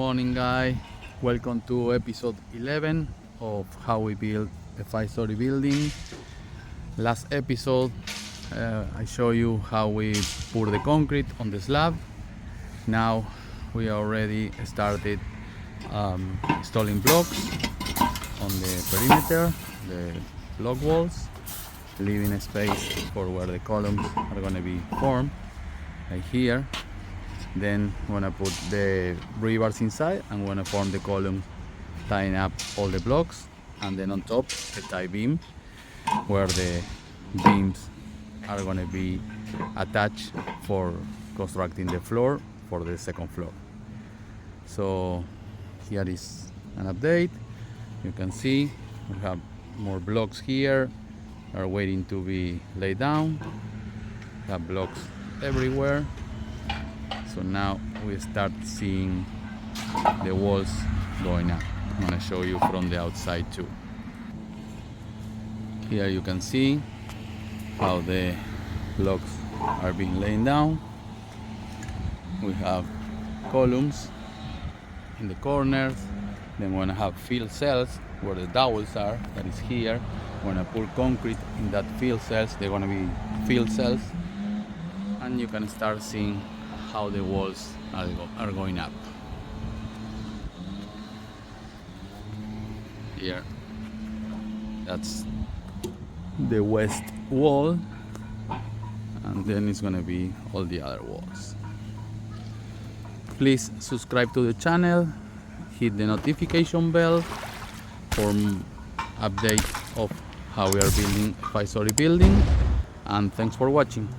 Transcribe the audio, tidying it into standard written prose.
morning, guys. Welcome to episode 11 of how we build a 5-story building. Last episode I show you how we pour the concrete on the slab. Now we already started installing blocks on the perimeter, the block walls, leaving a space for where the columns are going to be formed, like here. Then I'm gonna put the rebars inside. I'm gonna form the column, tying up all the blocks, and then on top a tie beam where the beams are gonna be attached for constructing the floor for the second floor. So here is an update. You can see we have more blocks here are waiting to be laid down. We have blocks everywhere. So now we start seeing the walls going up. I'm going to show you from the outside too. Here you can see how the blocks are being laid down. We have columns in the corners. Then we're going to have fill cells where the dowels are, that is here. We're going to pour concrete in that fill cells. They're going to be fill cells. And you can start seeing how the walls are going up. Here, that's the west wall, and then it's gonna be all the other walls. Please subscribe to the channel, hit the notification bell for update of how we are building a 5-story building, and thanks for watching.